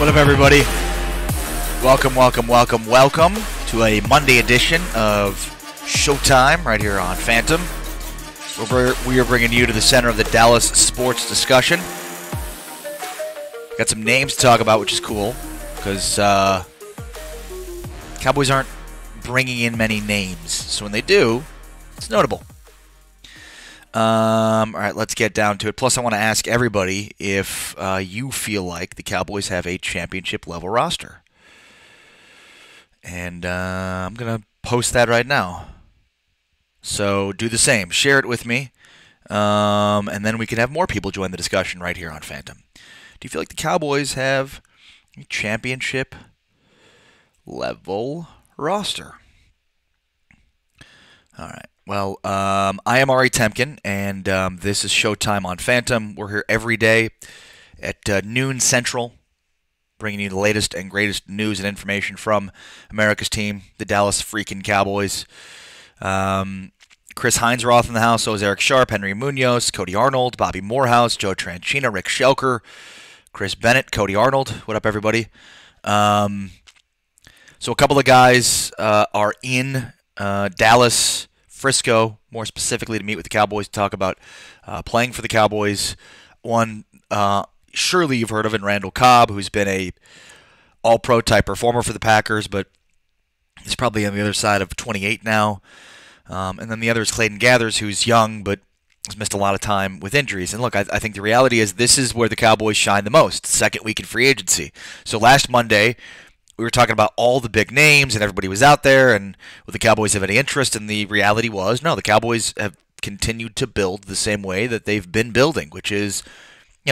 What up, everybody? Welcome to a Monday edition of Showtime right here on Phantom. We are bringing you to the center of the Dallas sports discussion. Got some names to talk about, which is cool, because Cowboys aren't bringing in many names. So when they do, it's notable. All right, let's get down to it. Plus, I want to ask everybody if you feel like the Cowboys have a championship-level roster. And I'm going to post that right now. So do the same. Share it with me. And then we can have more people join the discussion right here on Phantom. Do you feel like the Cowboys have a championship-level roster? All right. Well, I am Temkin, and this is Showtime on Phantom. We're here every day at noon Central, bringing you the latest and greatest news and information from America's team, the Dallas freaking Cowboys. Chris Heinzroth in the house, so is Eric Sharp, Henry Munoz, Cody Arnold, Bobby Morehouse, Joe Tranchina, Rick Schelker, Chris Bennett, Cody Arnold. What up, everybody? So a couple of guys are in Dallas, Frisco, more specifically to meet with the Cowboys to talk about playing for the Cowboys. One, surely you've heard of in Randall Cobb, who's been a all-pro type performer for the Packers, but he's probably on the other side of 28 now. And then the other is Clayton Gathers, who's young, but has missed a lot of time with injuries. And look, I think the reality is this is where the Cowboys shine the most, second week in free agency. So last Monday, we were talking about all the big names, and everybody was out there, and would the Cowboys have any interest? And the reality was, no, the Cowboys have continued to build the same way that they've been building, which is,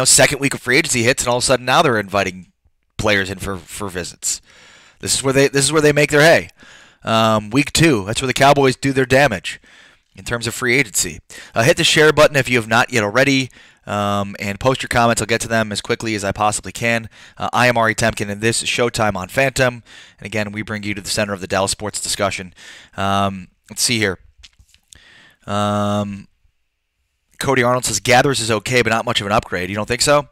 second week of free agency hits, and all of a sudden now they're inviting players in for visits. This is where they make their hay. Week 2, that's where the Cowboys do their damage in terms of free agency. Hit the share button if you have not yet already. And post your comments. I'll get to them as quickly as I possibly can. I am Temkin, and this is Showtime on Phantom. And again, we bring you to the center of the Dallas sports discussion. Let's see here. Cody Arnold says Gathers is okay, but not much of an upgrade. You don't think so?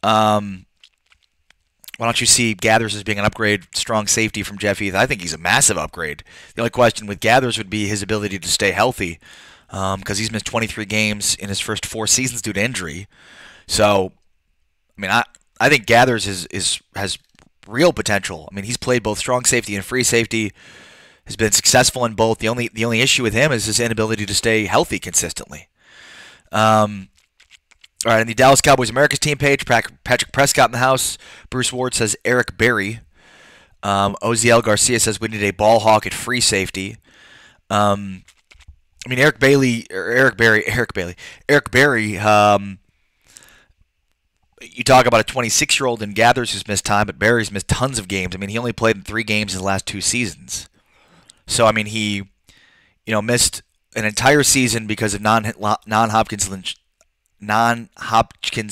Why don't you see Gathers as being an upgrade, strong safety from Jeff Heath? I think he's a massive upgrade. The only question with Gathers would be his ability to stay healthy, because he's missed 23 games in his first 4 seasons due to injury. So, I think Gathers has real potential. He's played both strong safety and free safety, has been successful in both. The only issue with him is his inability to stay healthy consistently. All right, on the Dallas Cowboys America's team page, Patrick Prescott in the house. Bruce Ward says Eric Berry. Oziel Garcia says we need a ball hawk at free safety. Eric Berry, you talk about a 26-year-old in Gathers who's missed time, but Berry's missed tons of games. He only played in 3 games in the last 2 seasons. So, he, missed an entire season because of non-Hodgkin's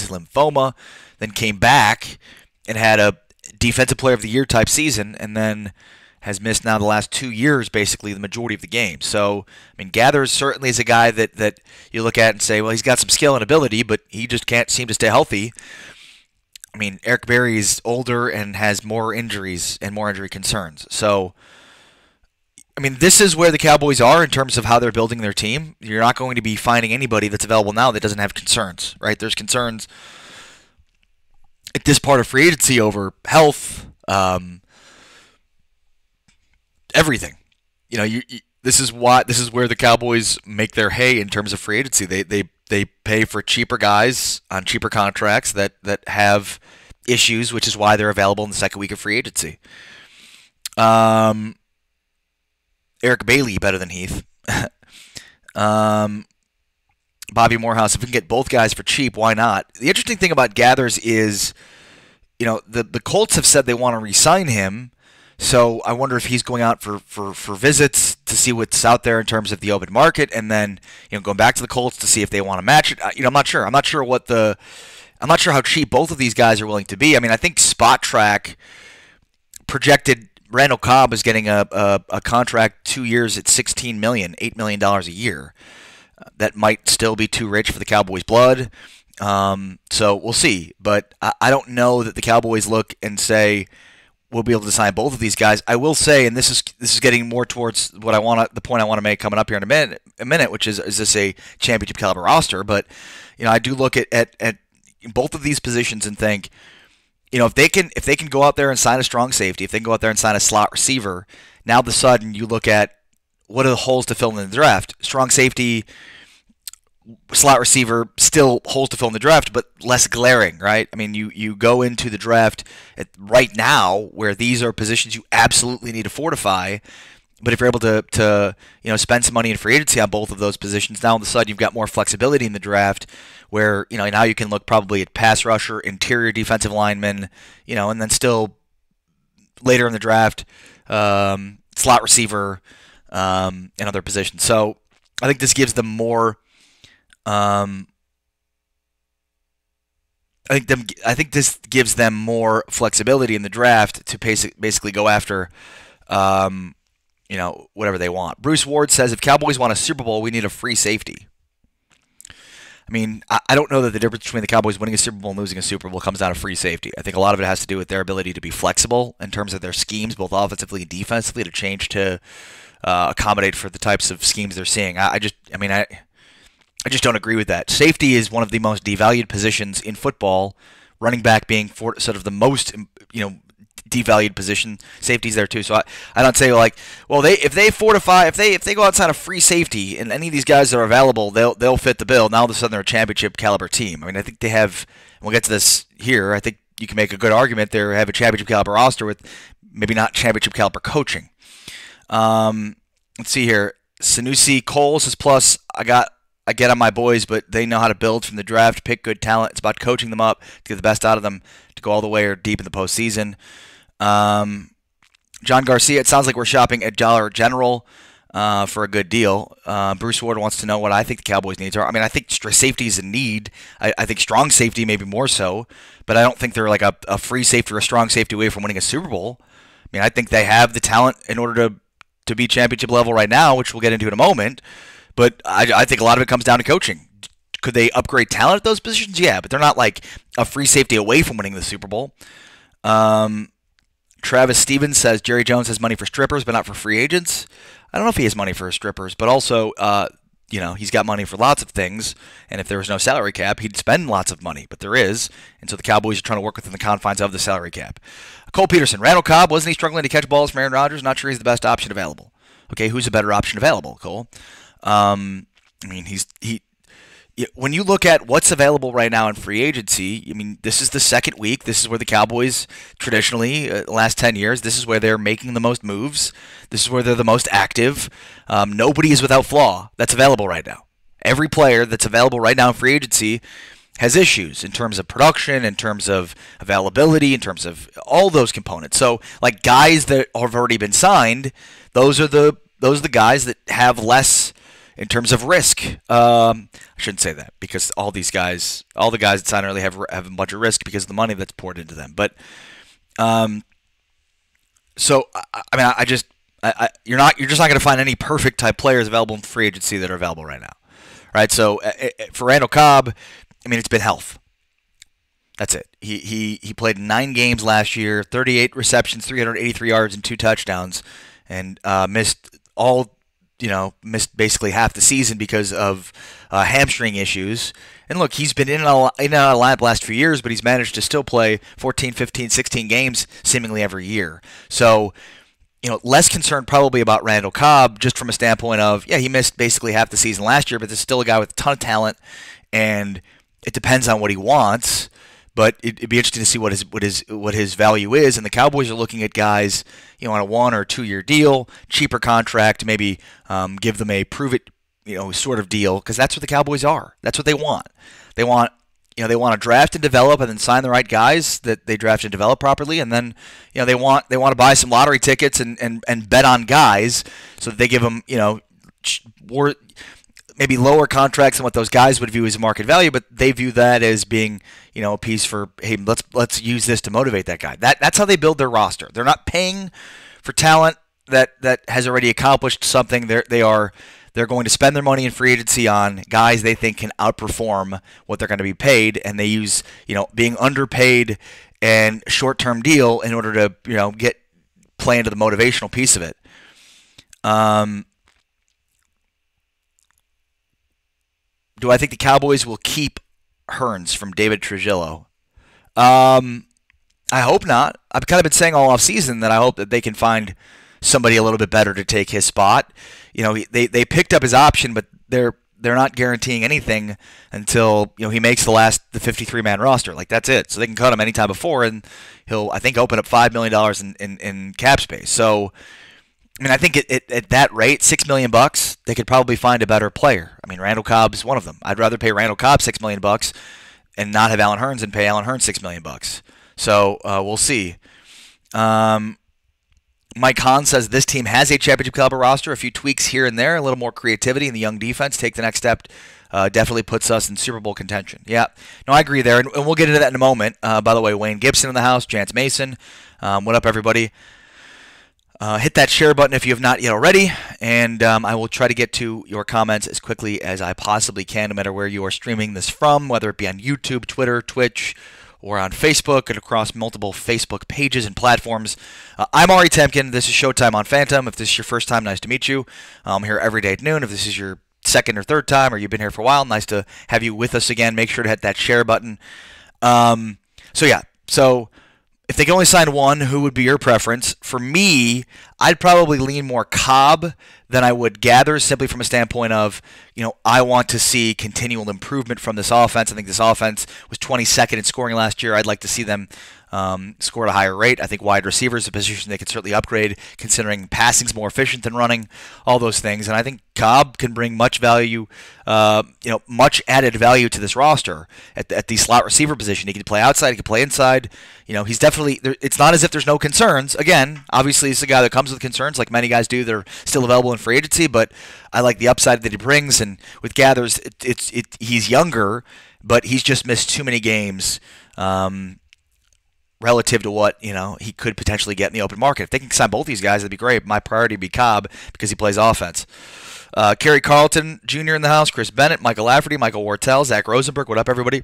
lymphoma, then came back and had a Defensive Player of the Year type season, and then has missed now the last 2 years, basically, the majority of the game. So, Gathers certainly is a guy that you look at and say, well, he's got some skill and ability, but he just can't seem to stay healthy. Eric Berry is older and has more injuries and more injury concerns. So, this is where the Cowboys are in terms of how they're building their team. You're not going to be finding anybody that's available now that doesn't have concerns, right? There's concerns at this part of free agency over health, everything. This is where the Cowboys make their hay in terms of free agency. They pay for cheaper guys on cheaper contracts that have issues, which is why they're available in the second week of free agency. Eric Bailey better than Heath. Bobby Morehouse, if we can get both guys for cheap, why not? The interesting thing about Gathers is, the Colts have said they want to re-sign him. So I wonder if he's going out for visits to see what's out there in terms of the open market, and then going back to the Colts to see if they want to match it. I'm not sure. I'm not sure how cheap both of these guys are willing to be. I think Spot Track projected Randall Cobb is getting a contract 2 years at $16 million, $8 million a year. That might still be too rich for the Cowboys' blood. So we'll see. But I don't know that the Cowboys look and say we'll be able to sign both of these guys. I will say, and this is getting more towards what I want, the point I want to make coming up here in a minute, which is this a championship caliber roster? But I do look at both of these positions and think, if they can go out there and sign a strong safety, if they can go out there and sign a slot receiver, now all of a sudden you look at what are the holes to fill in the draft. Strong safety, slot receiver, still holes to fill in the draft, but less glaring, right? I mean, you go into the draft right now where these are positions you absolutely need to fortify. But if you're able to spend some money in free agency on both of those positions, now all of a sudden you've got more flexibility in the draft where, now you can look probably at pass rusher, interior defensive lineman, and then still later in the draft, slot receiver, and other positions. So I think this gives them more. I think this gives them more flexibility in the draft to basically go after, whatever they want. Bruce Ward says if Cowboys want a Super Bowl, we need a free safety. I mean, I don't know that the difference between the Cowboys winning a Super Bowl and losing a Super Bowl comes down to free safety. I think a lot of it has to do with their ability to be flexible in terms of their schemes, both offensively and defensively, to change to accommodate for the types of schemes they're seeing. I just don't agree with that. Safety is one of the most devalued positions in football. Running back being sort of the most, devalued position. Safety's there too. So I don't say if they go outside of free safety and any of these guys that are available, they'll fit the bill. Now all of a sudden they're a championship caliber team. I mean, I think they have. And we'll get to this here. I think you can make a good argument they have a championship caliber roster with maybe not championship caliber coaching. Let's see here. Sanusi Cole says plus I get on my boys, but they know how to build from the draft, pick good talent. It's about coaching them up to get the best out of them to go all the way or deep in the postseason. John Garcia, it sounds like we're shopping at Dollar General for a good deal. Bruce Ward wants to know what I think the Cowboys' needs are. I mean, I think safety is a need. I think strong safety maybe more so, but I don't think they're like a free safety or a strong safety away from winning a Super Bowl. I mean, I think they have the talent in order to be championship level right now, which we'll get into in a moment. But I think a lot of it comes down to coaching. Could they upgrade talent at those positions? Yeah, but they're not like a free safety away from winning the Super Bowl. Travis Stevens says Jerry Jones has money for strippers, but not for free agents. I don't know if he has money for strippers, but also, he's got money for lots of things. And if there was no salary cap, he'd spend lots of money. But there is, and so the Cowboys are trying to work within the confines of the salary cap. Cole Peterson, Randall Cobb, wasn't he struggling to catch balls from Aaron Rodgers? Not sure he's the best option available. Okay, who's a better option available, Cole? When you look at what's available right now in free agency, I mean, this is the second week. This is where the Cowboys traditionally, the last 10 years, this is where they're making the most moves. This is where they're the most active. Nobody is without flaw that's available right now. Every player that's available right now in free agency has issues in terms of production, in terms of availability, in terms of all those components. So, like guys that have already been signed, those are the guys that have less in terms of risk. I shouldn't say that because all the guys that sign early have a bunch of risk because of the money that's poured into them. But so I mean, you're just not going to find any perfect type players available in free agency that are available right now, right? So for Randall Cobb, I mean, it's been health. That's it. He played 9 games last year, 38 receptions, 383 yards, and 2 touchdowns, and missed missed basically half the season because of hamstring issues. And look, he's been in and out of the last few years, but he's managed to still play 14, 15, 16 games seemingly every year. So, less concerned probably about Randall Cobb just from a standpoint of, he missed basically half the season last year, but there's still a guy with a ton of talent, and it depends on what he wants. But it'd be interesting to see what his value is. And the Cowboys are looking at guys, on a 1 or 2 year deal, cheaper contract, maybe give them a prove it, sort of deal, because that's what the Cowboys are. That's what they want. They want to draft and develop, and then sign the right guys that they draft and develop properly, and then they want to buy some lottery tickets and bet on guys so that they give them maybe lower contracts than what those guys would view as market value, but they view that as being, a piece for, hey, let's use this to motivate that guy. That's how they build their roster. They're not paying for talent that has already accomplished something. They are they're going to spend their money in free agency on guys they think can outperform what they're going to be paid, and they use, being underpaid and short-term deal in order to, play into the motivational piece of it. Do I think the Cowboys will keep Hearns from David Trujillo? I hope not. I've kind of been saying all offseason that I hope that they can find somebody a little bit better to take his spot. They picked up his option, but they're not guaranteeing anything until he makes the 53-man roster. Like, that's it. So they can cut him anytime before, and he'll, I think, open up $5 million in cap space. So, I mean, I think at that rate, $6 million, they could probably find a better player. I mean, Randall Cobb's one of them. I'd rather pay Randall Cobb $6 million and not have Allen Hearns and pay Allen Hearns $6 million. So we'll see. Mike Hahn says this team has a championship caliber roster. A few tweaks here and there, a little more creativity in the young defense. Take the next step. Definitely puts us in Super Bowl contention. Yeah, no, I agree there, and we'll get into that in a moment. By the way, Wayne Gibson in the house, Chance Mason. What up, everybody? Hit that share button if you have not yet already, and I will try to get to your comments as quickly as I possibly can, no matter where you are streaming this from, whether it be on YouTube, Twitter, Twitch, or on Facebook and across multiple Facebook pages and platforms. I'm Ari Temkin. This is Showtime on Phantom. If this is your first time, nice to meet you. I'm here every day at noon. If this is your second or third time, or you've been here for a while, nice to have you with us again. Make sure to hit that share button. So if they can only sign one, who would be your preference? For me, I'd probably lean more Cobb than I would Gathers, simply from a standpoint of, I want to see continual improvement from this offense. I think this offense was 22nd in scoring last year. I'd like to see them score at a higher rate. I think wide receiver is a position they could certainly upgrade, considering passing's more efficient than running, all those things. And I think Cobb can bring much value, much added value to this roster at the slot receiver position. He can play outside, he can play inside. He's definitely, it's not as if there's no concerns. Again, obviously, he's a guy that comes with concerns, like many guys do. They're still available in free agency, but I like the upside that he brings. And with Gathers, he's younger, but he's just missed too many games relative to what he could potentially get in the open market. If they can sign both these guys, that'd be great. My priority would be Cobb because he plays offense. Kerry Carlton Jr. in the house, Chris Bennett, Michael Lafferty, Michael Wartell, Zach Rosenberg. What up, everybody?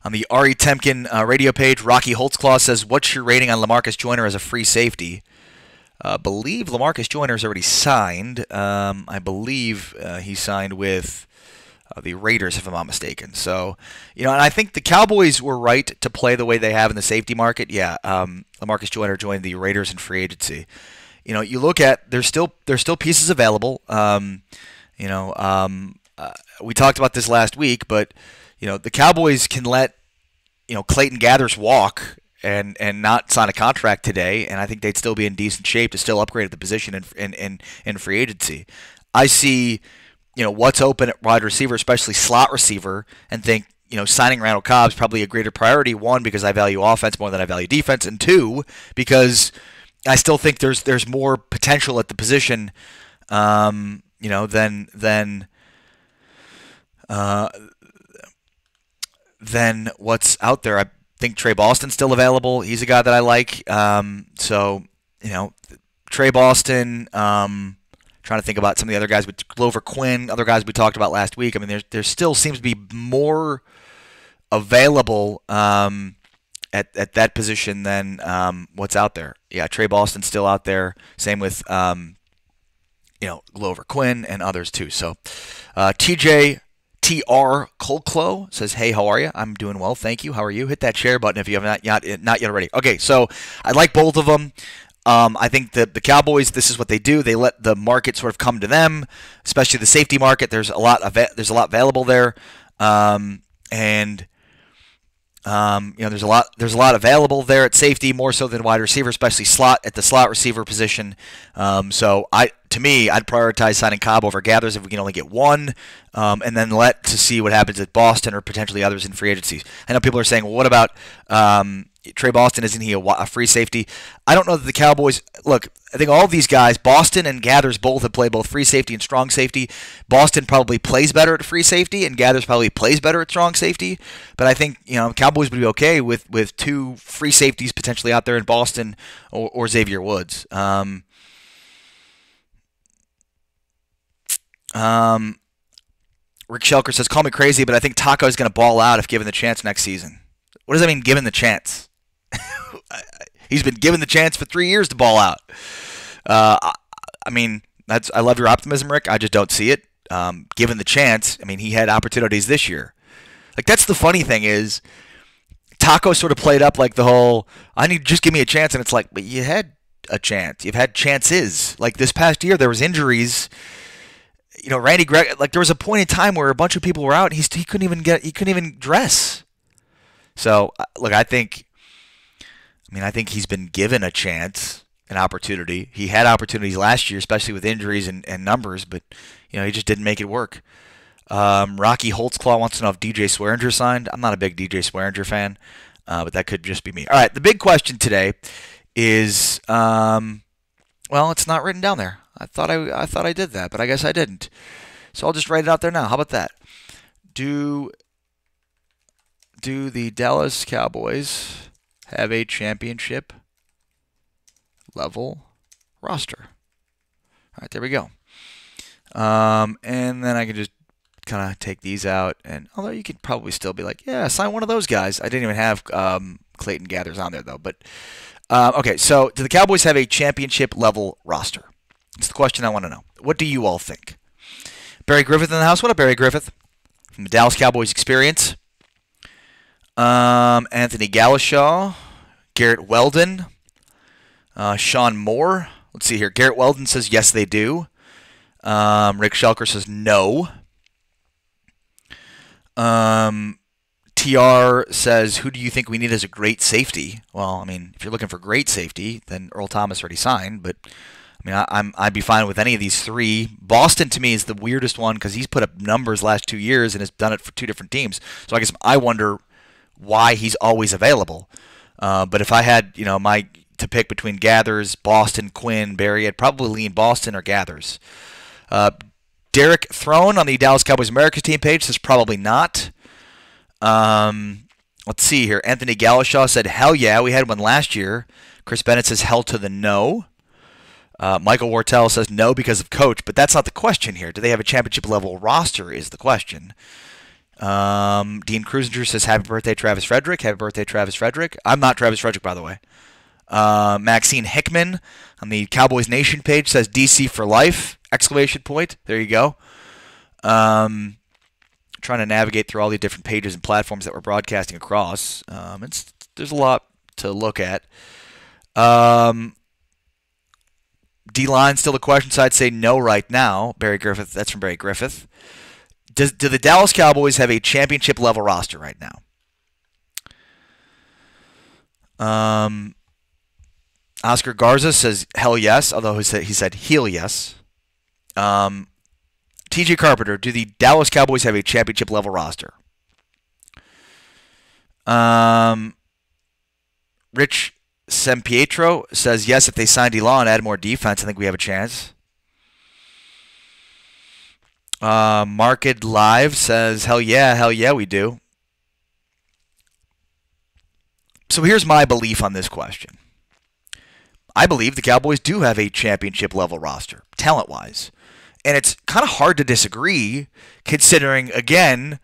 On the Ari Temkin radio page, Rocky Holtzclaw says, what's your rating on Lamarcus Joyner as a free safety? I believe Lamarcus Joyner has already signed. I believe he signed with the Raiders, if I'm not mistaken. So, and I think the Cowboys were right to play the way they have in the safety market. Yeah, Lamarcus Joyner joined the Raiders in free agency. You look at, there's still pieces available. We talked about this last week, but the Cowboys can let Clayton Gathers walk and not sign a contract today, and I think they'd still be in decent shape to still upgrade at the position in free agency. I see what's open at wide receiver, especially slot receiver, and think signing Randall Cobb is probably a greater priority. One, because I value offense more than I value defense, and two, because I still think there's more potential at the position, than what's out there. I think Trey Boston's still available. He's a guy that I like. Trey Boston. Trying to think about some of the other guys with Glover Quinn, other guys we talked about last week. I mean, there still seems to be more available at that position than what's out there. Yeah, Trey Boston's still out there. Same with Glover Quinn and others too. So TJ TR Colclo says, hey, how are you? I'm doing well, thank you. How are you? Hit that share button if you have not yet already. Okay, so I like both of them. I think the Cowboys, this is what they do. They let the market sort of come to them, especially the safety market. There's a lot available there, there's a lot available there at safety, more so than wide receiver, especially at the slot receiver position. To me, I'd prioritize signing Cobb over Gathers if we can only get one, and then to see what happens at Boston or potentially others in free agencies. I know people are saying, well, what about Trey Boston? Isn't he a free safety? I don't know that the Cowboys – look, I think all of these guys, Boston and Gathers both have played both free safety and strong safety. Boston probably plays better at free safety, and Gathers probably plays better at strong safety. But I think Cowboys would be okay with two free safeties potentially out there in Boston or Xavier Woods. Um, Rick Shelker says, call me crazy, but I think Taco is going to ball out if given the chance next season. What does that mean, given the chance? He's been given the chance for 3 years to ball out. I mean, I love your optimism, Rick. I just don't see it. Given the chance, I mean, he had opportunities this year. Like, that's the funny thing is, Taco sort of played up like the whole, I need just give me a chance, and it's like, but you had a chance. You've had chances. Like this past year, there was injuries. You know, Randy Gregg. Like there was a point in time where a bunch of people were out, and he couldn't even dress. So look, I think he's been given a chance, an opportunity. He had opportunities last year, especially with injuries and numbers, but you know he just didn't make it work. Rocky Holtzclaw wants to know if DJ Swearinger signed. I'm not a big DJ Swearinger fan, but that could just be me. All right, the big question today is, well, it's not written down there. I thought I did that, but I guess I didn't. So I'll just write it out there now. How about that? Do the Dallas Cowboys have a championship level roster? All right, there we go. And then I can just kind of take these out, and although you could probably still be like, yeah, sign one of those guys. I didn't even have Clayton Gathers on there though. But okay, so do the Cowboys have a championship level roster? It's the question I want to know. What do you all think? Barry Griffith in the house. What up, Barry Griffith? From the Dallas Cowboys experience. Anthony Galashaw, Garrett Weldon, Sean Moore. Let's see here. Garrett Weldon says yes, they do. Rick Shelker says no. TR says, who do you think we need as a great safety? Well, I mean, if you're looking for great safety, then Earl Thomas already signed. But I mean, I'd be fine with any of these three. Boston to me is the weirdest one because he's put up numbers last 2 years and has done it for two different teams. So I guess I wonder why he's always available. But if I had, to pick between Gathers, Boston, Quinn, Barry, I'd probably lean Boston or Gathers. Derek Throne on the Dallas Cowboys Americas team page says probably not. Let's see here. Anthony Galashaw said, hell yeah, we had one last year. Chris Bennett says hell to the no. Michael Wartell says no because of coach, but that's not the question here. Do they have a championship level roster is the question. Dean Cruisinger says happy birthday, Travis Frederick. Happy birthday, Travis Frederick. I'm not Travis Frederick, by the way. Maxine Hickman on the Cowboys Nation page says DC for life! Exclamation point. There you go. Trying to navigate through all the different pages and platforms that we're broadcasting across. There's a lot to look at. D-line still the question, so I'd say no right now. Barry Griffith, that's from Barry Griffith. Do the Dallas Cowboys have a championship level roster right now? Oscar Garza says hell yes, although he said heel yes. TJ Carpenter, do the Dallas Cowboys have a championship level roster? Rich Sempietro says yes if they sign D-Law and add more defense. I think we have a chance. Market Live says hell yeah we do. So here's my belief on this question. I believe the Cowboys do have a championship level roster, talent-wise. And it's kind of hard to disagree, considering, again,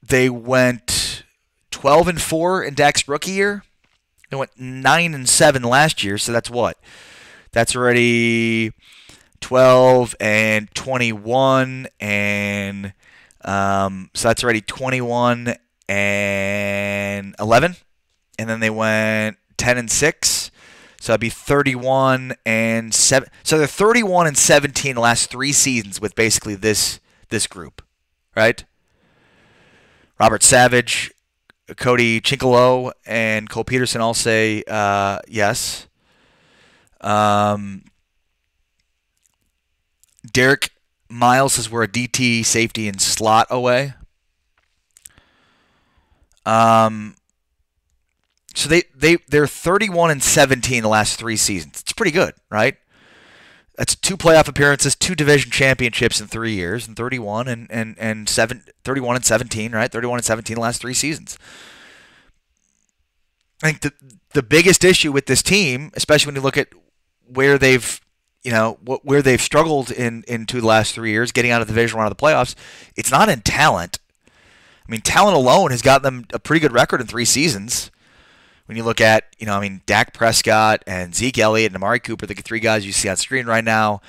they went 12-4 in Dak's rookie year. They went 9-7 last year, so that's what? That's already 12-21, and so that's already 21-11. And then they went 10-6. So that'd be 31-7. So they're 31-17 the last 3 seasons with basically this group, right? Robert Savage, Cody Chinkalo, and Cole Peterson all say yes. Derek Miles says we're a DT safety and slot away. So they're 31-17 the last 3 seasons. It's pretty good, right? That's 2 playoff appearances, 2 division championships in 3 years, and 31-17, right? 31-17 the last 3 seasons. I think the biggest issue with this team, especially when you look at where they've where they've struggled into the last 3 years, getting out of the division round of the playoffs, it's not in talent. I mean, talent alone has gotten them a pretty good record in 3 seasons. When you look at, Dak Prescott and Zeke Elliott and Amari Cooper, the 3 guys you see on screen right now,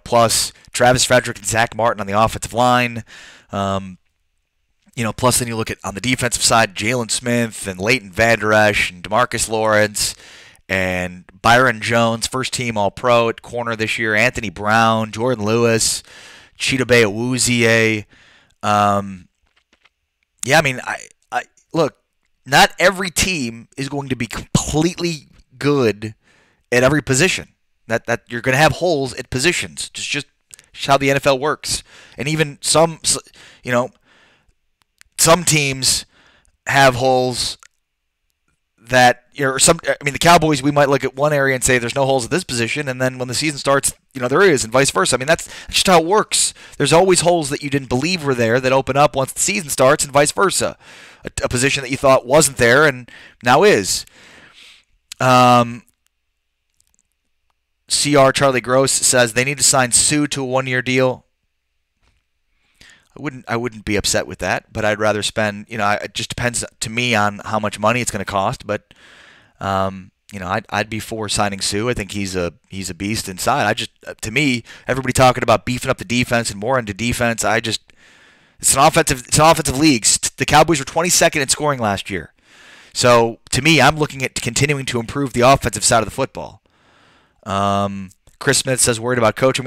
plus Travis Frederick and Zach Martin on the offensive line. Plus then you look at on the defensive side, Jalen Smith and Leighton Vander Esch and DeMarcus Lawrence and Byron Jones, first team All-Pro at corner this year, Anthony Brown, Jordan Lewis, Chidobe Awuzie. Look, not every team is going to be completely good at every position. That you're going to have holes at positions. It's just how the NFL works. And even some teams have holes that the Cowboys, we might look at one area and say there's no holes at this position, and then when the season starts, there is, and vice versa. That's just how it works. There's always holes that you didn't believe were there that open up once the season starts, and vice versa. A position that you thought wasn't there and now is. CR Charlie Gross says they need to sign Sue to a 1-year deal. I wouldn't be upset with that, but I'd rather spend, it just depends to me on how much money it's going to cost, but I'd be for signing Sue. I think he's a beast inside. To me, everybody talking about beefing up the defense and more into defense, it's an offensive league. The Cowboys were 22nd in scoring last year. So, to me, I'm looking at continuing to improve the offensive side of the football. Chris Smith says worried about coach.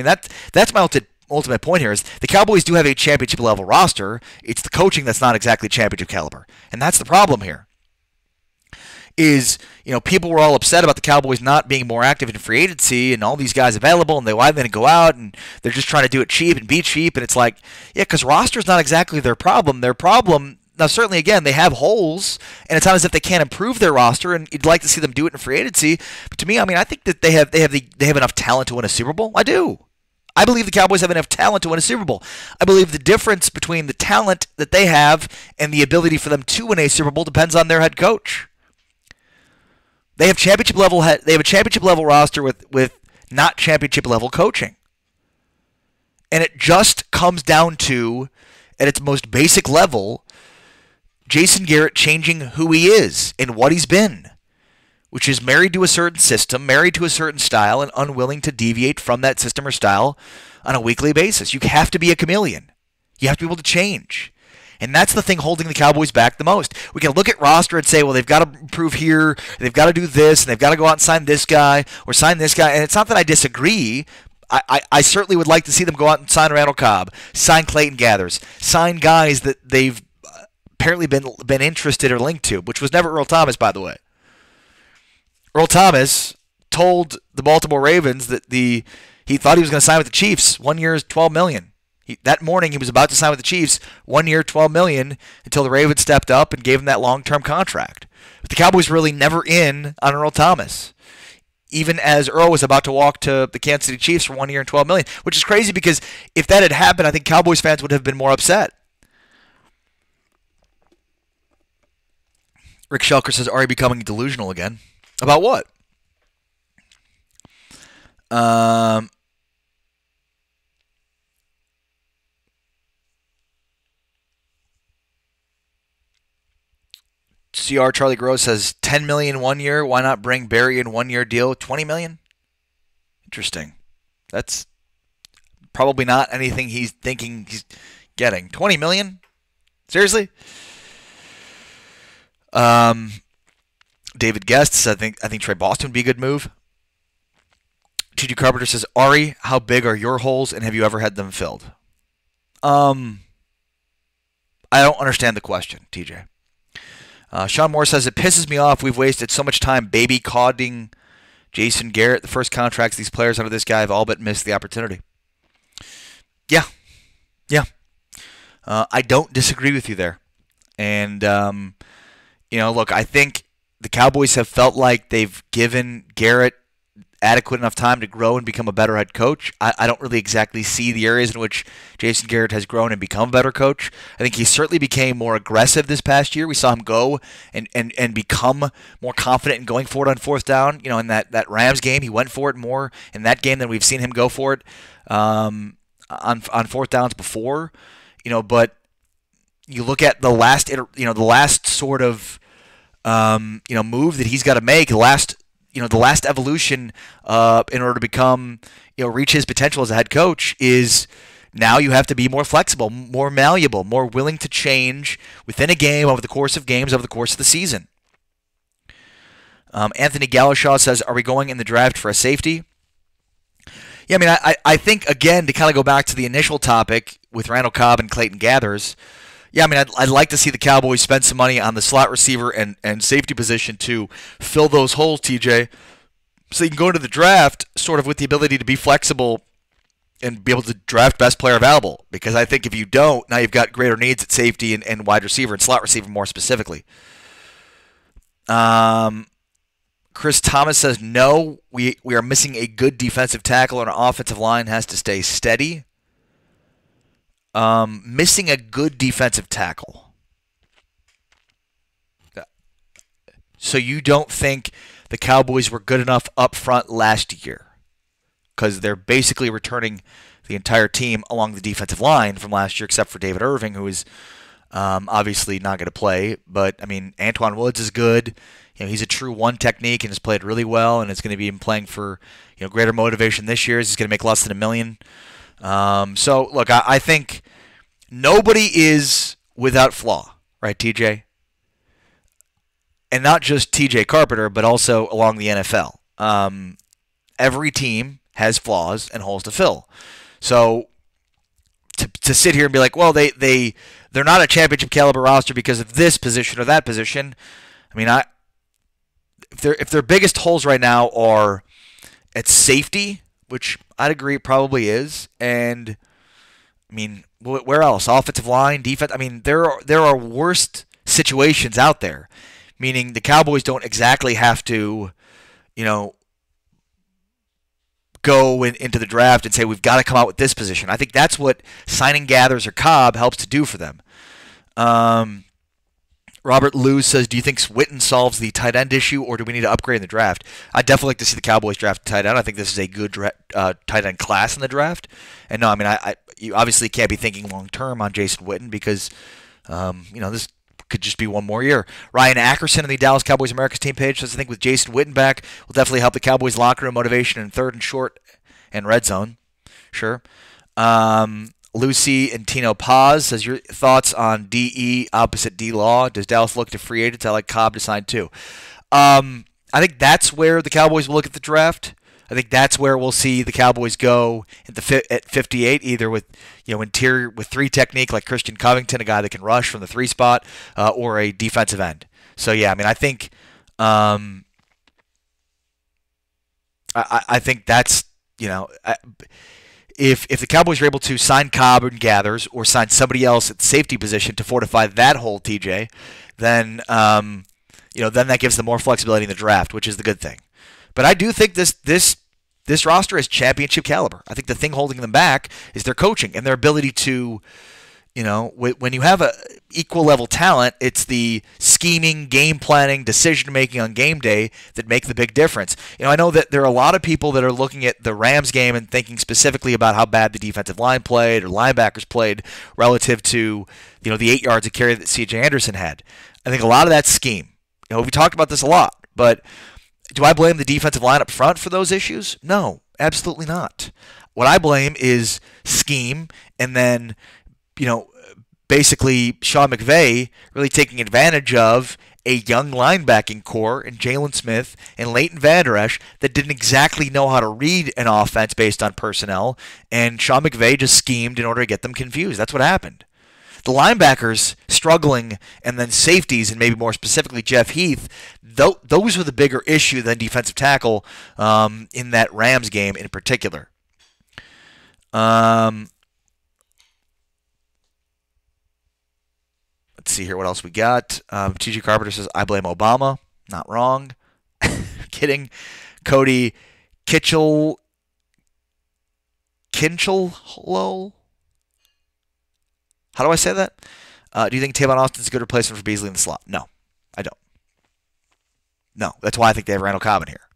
That's my ultimate point here is the Cowboys do have a championship level roster. It's the coaching that's not exactly championship caliber. And that's the problem here. People were all upset about the Cowboys not being more active in free agency and all these guys available, and why they didn't go out, and they're just trying to do it cheap and be cheap. And it's like, yeah, because roster's not exactly their problem. Their problem, now certainly, again, they have holes, and it's not as if they can't improve their roster, and you'd like to see them do it in free agency. But to me, I think that they have enough talent to win a Super Bowl. I do. I believe the Cowboys have enough talent to win a Super Bowl. I believe the difference between the talent that they have and the ability for them to win a Super Bowl depends on their head coach. They have a championship level roster with not championship level coaching. And it just comes down to, at its most basic level, Jason Garrett changing who he is and what he's been, which is married to a certain system, married to a certain style, and unwilling to deviate from that system or style on a weekly basis. You have to be a chameleon. You have to be able to change. And that's the thing holding the Cowboys back the most. We can look at roster and say, well, they've got to improve here, they've got to do this, and they've got to go out and sign this guy or sign this guy. And it's not that I disagree. I certainly would like to see them go out and sign Randall Cobb, sign Clayton Gathers, sign guys that they've apparently been interested or linked to, which was never Earl Thomas, by the way. Earl Thomas told the Baltimore Ravens that he thought he was going to sign with the Chiefs. 1 year is $12 million. That morning he was about to sign with the Chiefs, 1 year, $12 million, until the Ravens stepped up and gave him that long-term contract. But the Cowboys really never in on Earl Thomas, even as Earl was about to walk to the Kansas City Chiefs for 1 year and $12 million, which is crazy because if that had happened, I think Cowboys fans would have been more upset. Rick Shelker says, are you becoming delusional again? About what? CR Charlie Gross says $10 million 1 year. Why not bring Barry in 1 year deal? $20 million? Interesting. That's probably not anything he's thinking he's getting. $20 million? Seriously? David Guest says, I think Trey Boston would be a good move. TJ Carpenter says, Ari, how big are your holes and have you ever had them filled? I don't understand the question, TJ. Sean Moore says, it pisses me off. We've wasted so much time baby codding Jason Garrett. The first contracts these players under this guy have all but missed the opportunity. Yeah. I don't disagree with you there. And, look, I think the Cowboys have felt like they've given Garrett adequate enough time to grow and become a better head coach. I don't really exactly see the areas in which Jason Garrett has grown and become a better coach. I think he certainly became more aggressive this past year. We saw him go and become more confident in going for it on fourth down. In that Rams game, he went for it more in that game than we've seen him go for it on fourth downs before. But you look at the last sort of move that he's got to make, the last evolution in order to become, reach his potential as a head coach is now you have to be more flexible, more malleable, more willing to change within a game over the course of games, over the course of the season. Anthony Gallishaw says, are we going in the draft for a safety? Yeah, I mean, I think, again, to kind of go back to the initial topic with Randall Cobb and Clayton Gathers, yeah, I mean, I'd like to see the Cowboys spend some money on the slot receiver and safety position to fill those holes, TJ, so you can go into the draft sort of with the ability to be flexible and be able to draft best player available. Because I think if you don't, now you've got greater needs at safety and wide receiver and slot receiver more specifically. Chris Thomas says, no, we are missing a good defensive tackle and our offensive line has to stay steady. Missing a good defensive tackle. So you don't think the Cowboys were good enough up front last year? Because they're basically returning the entire team along the defensive line from last year, except for David Irving, who is obviously not going to play. But, I mean, Antoine Woods is good. He's a true one technique and has played really well, and it's going to be him playing for greater motivation this year. He's going to make less than $1 million. So, look, I think nobody is without flaw, right, TJ? And not just TJ Carpenter, but also along the NFL. Every team has flaws and holes to fill. So to sit here and be like, well, they're not a championship caliber roster because of this position or that position. I mean, if their biggest holes right now are at safety, which I'd agree it probably is, and I mean, where else? Offensive line, defense. I mean, there are worse situations out there. Meaning the Cowboys don't exactly have to, go into the draft and say we've got to come out with this position. I think that's what signing Gathers or Cobb helps to do for them. Robert Lewis says, do you think Witten solves the tight end issue, or do we need to upgrade in the draft? I'd definitely like to see the Cowboys draft a tight end. I think this is a good tight end class in the draft. And no, I mean, you obviously can't be thinking long term on Jason Witten because, this could just be one more year. Ryan Ackerson on the Dallas Cowboys America's team page says, I think with Jason Witten back, will definitely help the Cowboys locker room motivation in third and short and red zone. Sure. Lucy and Tino Paz says, your thoughts on DE opposite D-Law. Does Dallas look to free agents? I like Cobb to sign too. I think that's where the Cowboys will look at the draft. I think that's where we'll see the Cowboys go at 58, either with interior with three technique like Christian Covington, a guy that can rush from the 3 spot, or a defensive end. So yeah, I mean, I think I think that's if the Cowboys are able to sign Cobb and Gathers or sign somebody else at the safety position to fortify that hole, TJ, then then that gives them more flexibility in the draft, which is the good thing. But I do think this roster is championship caliber. I think the thing holding them back is their coaching and their ability to, when you have a equal level talent, it's the scheming, game planning, decision making on game day that make the big difference. I know that there are a lot of people that are looking at the Rams game and thinking specifically about how bad the defensive line played or linebackers played relative to, the 8 yards of carry that C.J. Anderson had. I think a lot of that scheme. We talked about this a lot, but do I blame the defensive line up front for those issues? No, absolutely not. What I blame is scheme and then, basically Sean McVay really taking advantage of a young linebacking core in Jalen Smith and Leighton Vander Esch that didn't exactly know how to read an offense based on personnel, and Sean McVay just schemed in order to get them confused. That's what happened. The linebackers struggling, and then safeties, and maybe more specifically Jeff Heath, those were the bigger issue than defensive tackle in that Rams game in particular. Let's see here what else we got. TJ Carpenter says, I blame Obama. Not wrong. Kidding. Cody Kinchel. How do I say that? Do you think Tavon Austin's a good replacement for Beasley in the slot? No, I don't. No, that's why I think they have Randall Cobb in here.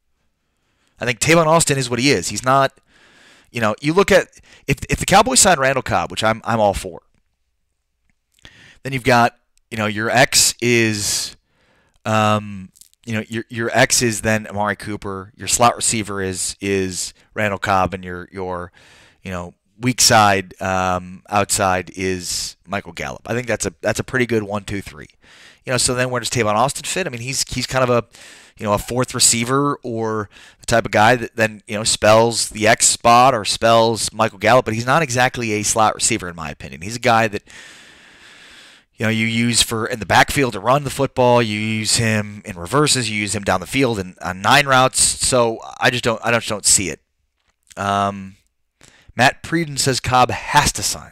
I think Tavon Austin is what he is. He's not, you look at, if the Cowboys sign Randall Cobb, which I'm all for, then you've got, your X is, your X is then Amari Cooper. Your slot receiver is Randall Cobb, and your weak side outside is Michael Gallup. I think that's a pretty good 1-2-3. So then where does Tavon Austin fit? I mean, he's kind of a fourth receiver, or the type of guy that then spells the X spot or spells Michael Gallup, but he's not exactly a slot receiver in my opinion. He's a guy that you use for in the backfield to run the football. You use him in reverses. You use him down the field and on 9 routes. So I just don't see it. Matt Preden says Cobb has to sign.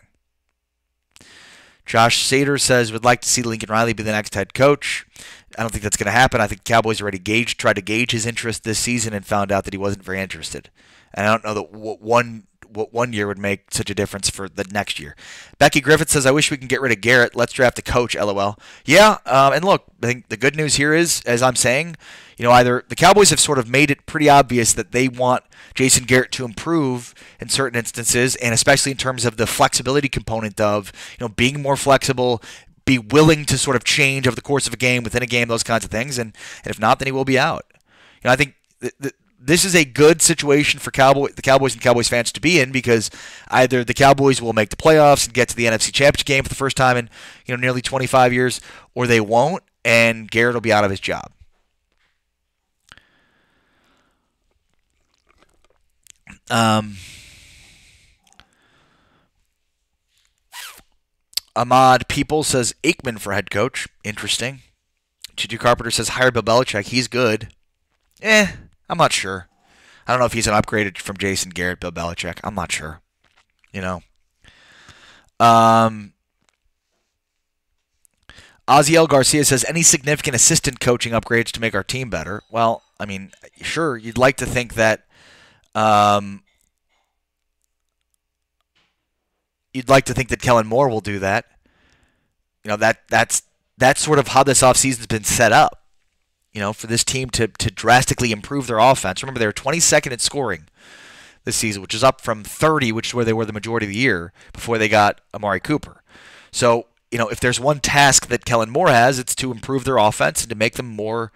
Josh Sater says would like to see Lincoln Riley be the next head coach. I don't think that's going to happen. I think the Cowboys already tried to gauge his interest this season and found out that he wasn't very interested. And I don't know that what one year would make such a difference for the next year. Becky Griffith says, I wish we can get rid of Garrett. Let's draft a coach, LOL. Yeah, and look, I think the good news here is, as I'm saying, either the Cowboys have sort of made it pretty obvious that they want Jason Garrett to improve in certain instances, and especially in terms of the flexibility component of, being more flexible, be willing to sort of change over the course of a game, within a game, those kinds of things, and if not, then he will be out. I think this is a good situation for the Cowboys and Cowboys fans to be in, because either the Cowboys will make the playoffs and get to the NFC Championship game for the first time in nearly 25 years, or they won't, and Garrett will be out of his job. Ahmad People says Aikman for head coach. Interesting. Juju Carpenter says hire Bill Belichick. He's good. I'm not sure. I don't know if he's an upgraded from Jason Garrett, Bill Belichick. I'm not sure. Oziel Garcia says any significant assistant coaching upgrades to make our team better. Well, I mean, sure, you'd like to think that Kellen Moore will do that. That's sort of how this offseason's been set up. For this team to drastically improve their offense. Remember, they were 22nd in scoring this season, which is up from 30, which is where they were the majority of the year before they got Amari Cooper. So, if there's one task that Kellen Moore has, it's to improve their offense and to make them more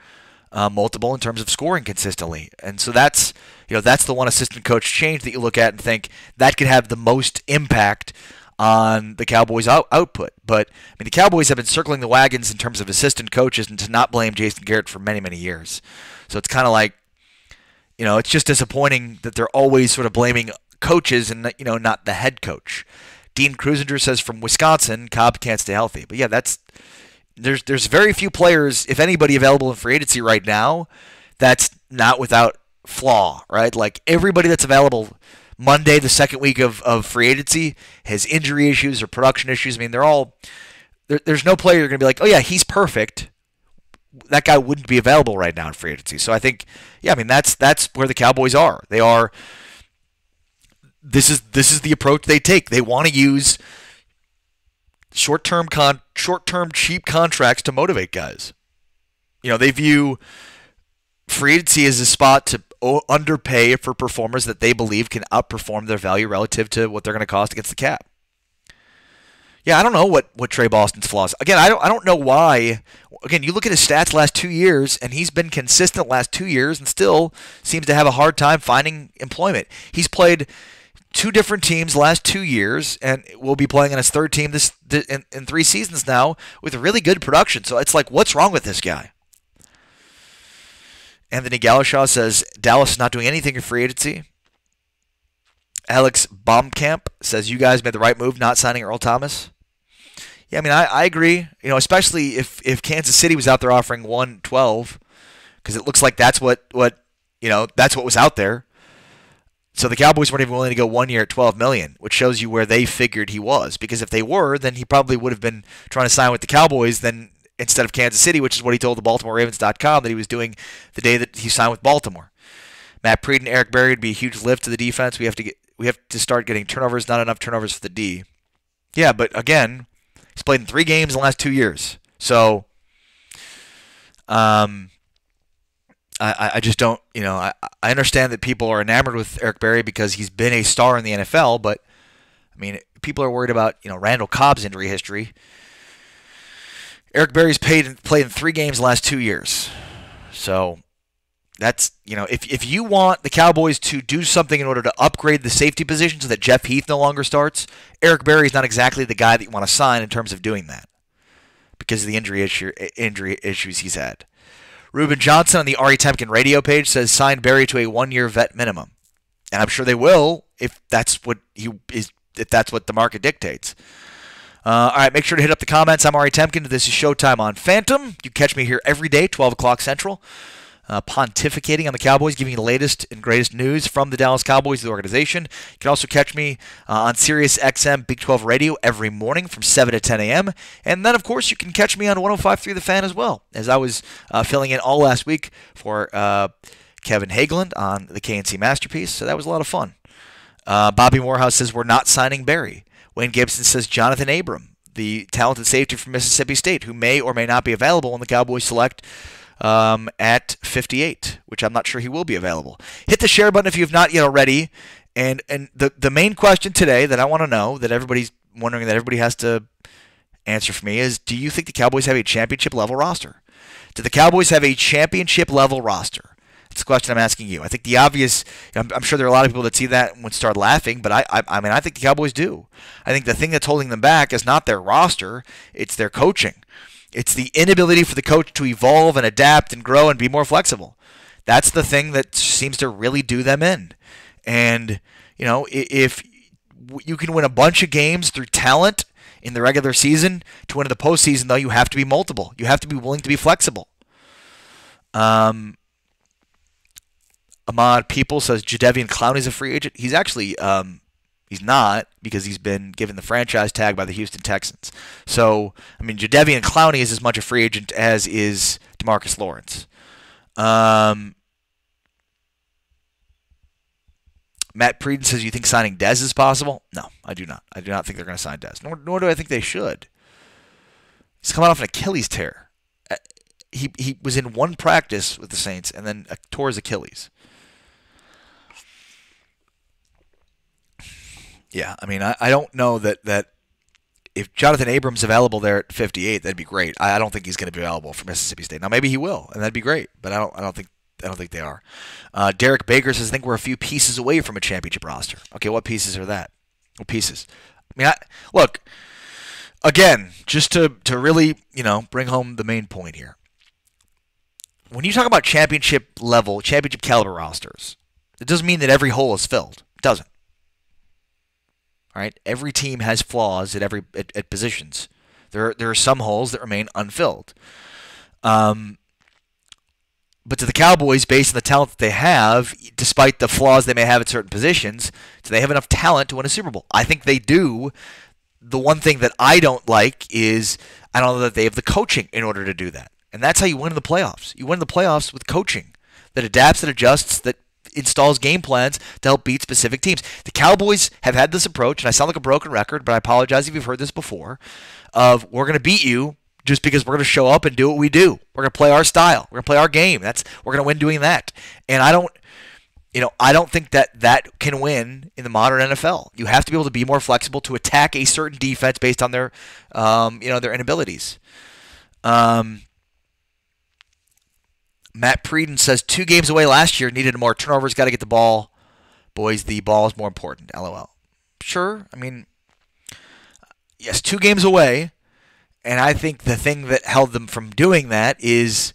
multiple in terms of scoring consistently. And so that's the one assistant coach change that you look at and think that could have the most impact on the Cowboys' output. But I mean, the Cowboys have been circling the wagons in terms of assistant coaches, and to not blame Jason Garrett for many, many years. So it's kind of like, it's just disappointing that they're always sort of blaming coaches and not the head coach. Dean Cruisinger says from Wisconsin, Cobb can't stay healthy. But yeah, there's very few players, if anybody, available in free agency right now that's not without flaw, right? Like everybody that's available Monday, the second week of free agency, has injury issues or production issues. I mean, there's no player you're going to be like, oh yeah, he's perfect. That guy wouldn't be available right now in free agency. So I think, that's where the Cowboys are. They are. This is the approach they take. They want to use short-term cheap contracts to motivate guys. They view free agency as a spot to underpay for performers that they believe can outperform their value relative to what they're going to cost against the cap. Yeah, I don't know what Trey Boston's flaws. Again, I don't know why. Again, you look at his stats last 2 years, and he's been consistent last 2 years and still seems to have a hard time finding employment. He's played 2 different teams last 2 years, and will be playing on his 3rd team in 3 seasons now with really good production. So it's like, what's wrong with this guy? Anthony Galashaw says Dallas is not doing anything in free agency. Alex Baumkamp says you guys made the right move not signing Earl Thomas. Yeah, I mean, I agree. Especially if Kansas City was out there offering 112, because it looks like that's what was out there. So the Cowboys weren't even willing to go 1 year at $12 million, which shows you where they figured he was. Because if they were, then he probably would have been trying to sign with the Cowboys instead of Kansas City, which is what he told the BaltimoreRavens.com that he was doing the day that he signed with Baltimore. Matt Breed and Eric Berry would be a huge lift to the defense. We have to start getting turnovers, not enough turnovers for the D. Yeah, but again, he's played in 3 games in the last 2 years. So I just don't, I understand that people are enamored with Eric Berry because he's been a star in the NFL, but I mean, people are worried about, Randall Cobb's injury history. Eric Berry's played in 3 games the last 2 years. So that's, if you want the Cowboys to do something in order to upgrade the safety position so that Jeff Heath no longer starts, Eric Berry is not exactly the guy that you want to sign in terms of doing that because of the injury issues he's had. Ruben Johnson on the Ari Temkin radio page says sign Berry to a 1-year vet minimum. And I'm sure they will if that's what the market dictates. All right, make sure to hit up the comments. I'm Ari Temkin. This is Showtime on Phantom. You catch me here every day, 12 o'clock Central, pontificating on the Cowboys, giving you the latest and greatest news from the Dallas Cowboys, the organization. You can also catch me on Sirius XM Big 12 Radio every morning from 7 to 10 a.m. And then, of course, you can catch me on 105.3 The Fan as well, as I was filling in all last week for Kevin Hageland on the KNC Masterpiece. So that was a lot of fun. Bobby Morehouse says we're not signing Berry. Wayne Gibson says Jonathan Abram, the talented safety from Mississippi State, who may or may not be available when the Cowboys select at 58, which I'm not sure he will be available. Hit the share button if you have not yet already. And the main question today that I want to know, that everybody's wondering, that everybody has to answer for me, is do you think the Cowboys have a championship-level roster? Do the Cowboys have a championship-level roster? That's the question I'm asking you. I think the obvious, I'm sure there are a lot of people that see that and would start laughing, but I mean, I think the Cowboys do. I think the thing that's holding them back is not their roster, it's their coaching. It's the inability for the coach to evolve and adapt and grow and be more flexible. That's the thing that seems to really do them in. And, if you can win a bunch of games through talent in the regular season, to win in the postseason, though, you have to be multiple. You have to be willing to be flexible. Ahmad People says Jadeveon Clowney's a free agent. He's actually he's not, because he's been given the franchise tag by the Houston Texans. So, I mean, Jadeveon Clowney is as much a free agent as is DeMarcus Lawrence. Matt Prieden says, you think signing Dez is possible? No, I do not. I do not think they're going to sign Dez. Nor do I think they should. He's coming off an Achilles tear. He was in one practice with the Saints and then tore his Achilles. Yeah, I mean, I don't know that if Jonathan Abrams available there at 58, that'd be great. I don't think he's going to be available for Mississippi State. Now maybe he will, and that'd be great, but I don't think they are. Derek Baker says, I think we're a few pieces away from a championship roster. Okay, what pieces are that? What pieces? I mean, look, again, just to really, bring home the main point here. When you talk about championship level, championship caliber rosters, it doesn't mean that every hole is filled. It doesn't. All right, every team has flaws at positions. There are some holes that remain unfilled. But to the Cowboys, based on the talent that they have, despite the flaws they may have at certain positions, do they have enough talent to win a Super Bowl? I think they do. The one thing that I don't like is I don't know that they have the coaching in order to do that. And that's how you win in the playoffs. You win in the playoffs with coaching that adapts, that adjusts, that installs game plans to help beat specific teams. The Cowboys have had this approach, and I sound like a broken record, but I apologize if you've heard this before, of we're going to beat you just because we're going to show up and do what we do. We're going to play our style. We're going to play our game. We're going to win doing that. And I don't think that can win in the modern NFL. You have to be able to be more flexible to attack a certain defense based on their inabilities. Matt Prieden says 2 games away last year, needed more turnovers, got to get the ball. Boys, the ball is more important, LOL. Sure, I mean, yes, 2 games away, and I think the thing that held them from doing that is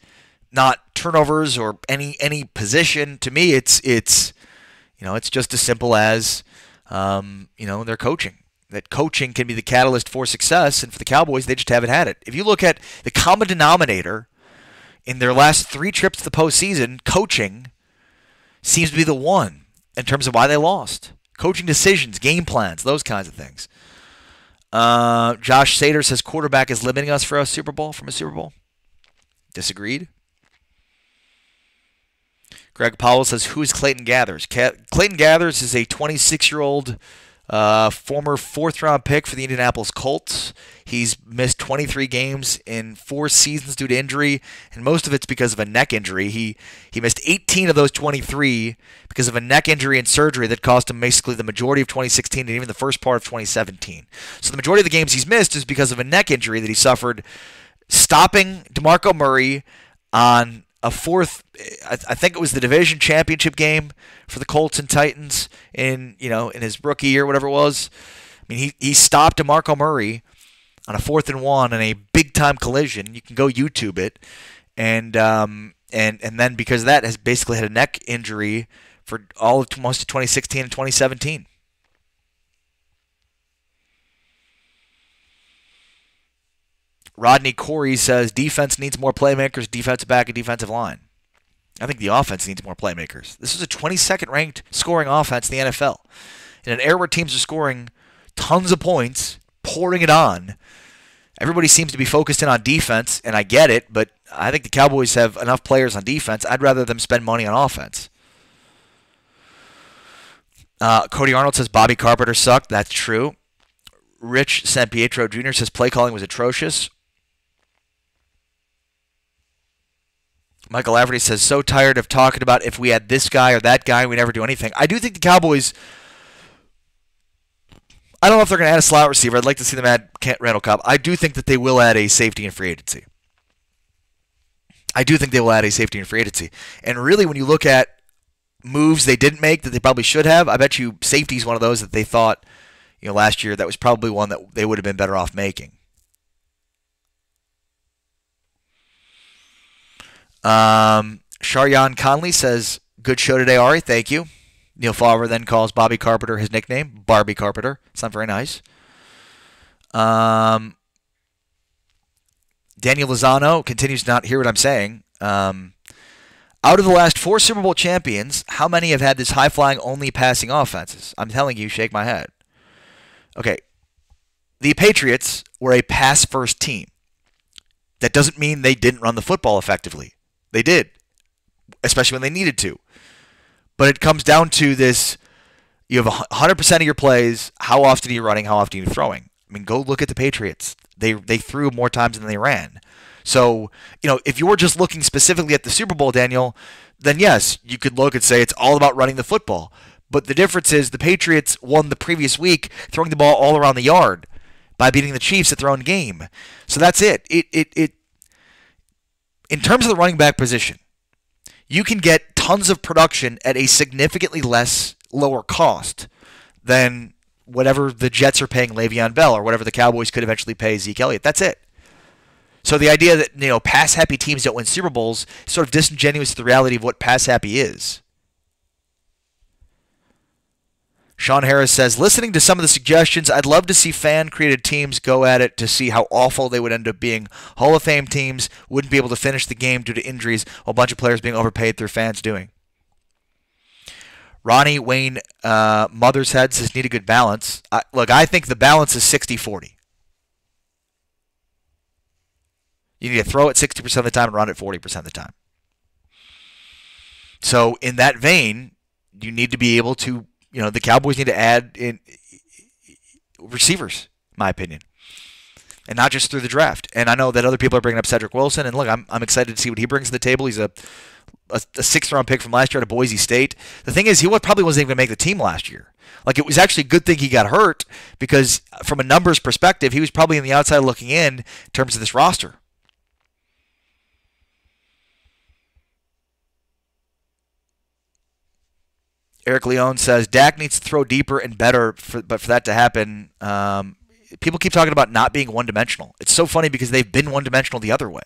not turnovers or any position. To me, it's just as simple as their coaching. That coaching can be the catalyst for success, and for the Cowboys, they just haven't had it. If you look at the common denominator in their last 3 trips to the postseason, coaching seems to be the one in terms of why they lost. Coaching decisions, game plans, those kinds of things. Josh Sater says quarterback is limiting us from a Super Bowl. Disagreed. Greg Powell says, who is Clayton Gathers? Clayton Gathers is a 26-year-old former fourth-round pick for the Indianapolis Colts. He's missed 23 games in 4 seasons due to injury, and most of it's because of a neck injury. He missed 18 of those 23 because of a neck injury and surgery that cost him basically the majority of 2016 and even the first part of 2017. So the majority of the games he's missed is because of a neck injury that he suffered stopping DeMarco Murray on a fourth, I think it was the division championship game for the Colts and Titans in his rookie year, whatever it was. I mean, he stopped DeMarco Murray on a 4th and 1 in a big time collision. You can go YouTube it, and then because of that has basically had a neck injury for all of most of 2016 and 2017. Rodney Corey says defense needs more playmakers, defensive back and defensive line. I think the offense needs more playmakers. This is a 22nd ranked scoring offense in the NFL. In an era where teams are scoring tons of points, pouring it on, everybody seems to be focused in on defense, and I get it, but I think the Cowboys have enough players on defense. I'd rather them spend money on offense. Cody Arnold says Bobby Carpenter sucked. That's true. Rich San Pietro Jr. says play calling was atrocious. Michael Laverty says, so tired of talking about if we had this guy or that guy, we never do anything. I do think the Cowboys, I don't know if they're going to add a slot receiver. I'd like to see them add Randall Cobb. I do think that they will add a safety in free agency. And really, when you look at moves they didn't make that they probably should have, I bet you safety is one of those that they thought, last year that was probably one that they would have been better off making. Sharyan Conley says, good show today, Ari. Thank you. Neil Favre then calls Bobby Carpenter his nickname, Barbie Carpenter. It's not very nice. Daniel Lozano continues to not hear what I'm saying. Out of the last 4 Super Bowl champions, how many have had this high-flying, only passing offenses? I'm telling you, shake my head. Okay, the Patriots were a pass-first team. That doesn't mean they didn't run the football effectively. They did, especially when they needed to. But it comes down to this, you have 100% of your plays, how often are you running, how often are you throwing? I mean, go look at the Patriots. They threw more times than they ran. So, if you were just looking specifically at the Super Bowl, Daniel, then yes, you could look and say it's all about running the football. But the difference is the Patriots won the previous week throwing the ball all around the yard by beating the Chiefs at their own game. So that's it. In terms of the running back position, you can get tons of production at a significantly lower cost than whatever the Jets are paying Le'Veon Bell or whatever the Cowboys could eventually pay Zeke Elliott. That's it. So the idea that pass-happy teams don't win Super Bowls is sort of disingenuous to the reality of what pass-happy is. Sean Harris says, listening to some of the suggestions, I'd love to see fan-created teams go at it to see how awful they would end up being. Hall of Fame teams wouldn't be able to finish the game due to injuries, while a bunch of players being overpaid through fans doing. Ronnie Wayne Mothershead says, need a good balance. I think the balance is 60-40. You need to throw it 60% of the time and run it 40% of the time. So in that vein, you need to be able to, the Cowboys need to add in receivers, in my opinion, and not just through the draft. And I know that other people are bringing up Cedric Wilson, and look, I'm excited to see what he brings to the table. He's a 6th-round pick from last year out of Boise State. The thing is, he probably wasn't even going to make the team last year. It was actually a good thing he got hurt because from a numbers perspective, he was probably on the outside looking in terms of this roster. Eric Leone says, Dak needs to throw deeper and better, but for that to happen, people keep talking about not being one-dimensional. It's so funny because they've been one-dimensional the other way.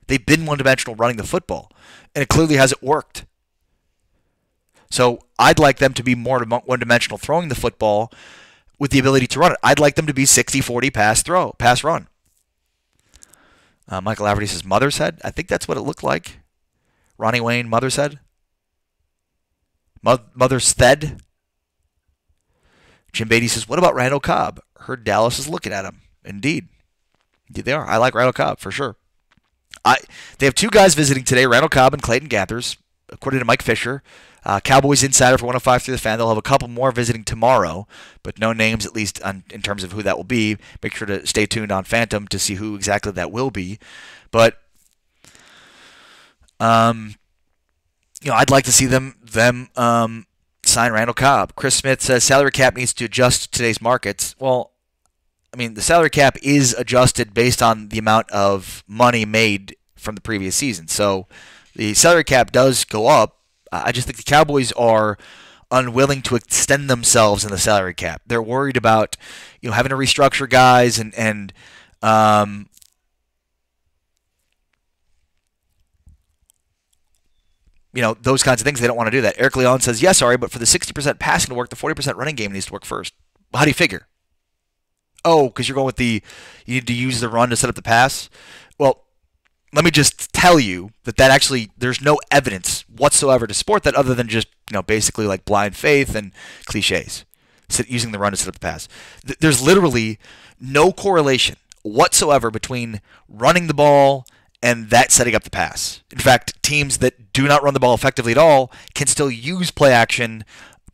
They've been one-dimensional running the football, and it clearly hasn't worked. So I'd like them to be more one-dimensional throwing the football with the ability to run it. I'd like them to be 60-40 pass-run. Michael Laverty says, Mothershead? I think that's what it looked like. Ronnie Wayne, Mothershead? Mothershead. Jim Beatty says, what about Randall Cobb? Heard Dallas is looking at him. Indeed they are. I like Randall Cobb for sure. They have 2 guys visiting today, Randall Cobb and Clayton Gathers. according to Mike Fisher, Cowboys insider for 105 through the Fan. They'll have a couple more visiting tomorrow, but no names, at least in terms of who that will be. Make sure to stay tuned on Phantom to see who exactly that will be. But I'd like to see them sign Randall Cobb. Chris Smith says salary cap needs to adjust to today's markets. Well, I mean, the salary cap is adjusted based on the amount of money made from the previous season. So the salary cap does go up. I just think the Cowboys are unwilling to extend themselves in the salary cap. They're worried about, having to restructure guys and those kinds of things. They don't want to do that. Eric Leon says, yes, sorry, but for the 60% passing to work, the 40% running game needs to work first. How do you figure? Oh, because you're going with you need to use the run to set up the pass? Well, let me just tell you that actually there's no evidence whatsoever to support that other than just, basically like blind faith and cliches, using the run to set up the pass. There's literally no correlation whatsoever between running the ball and that setting up the pass. In fact, teams that do not run the ball effectively at all can still use play action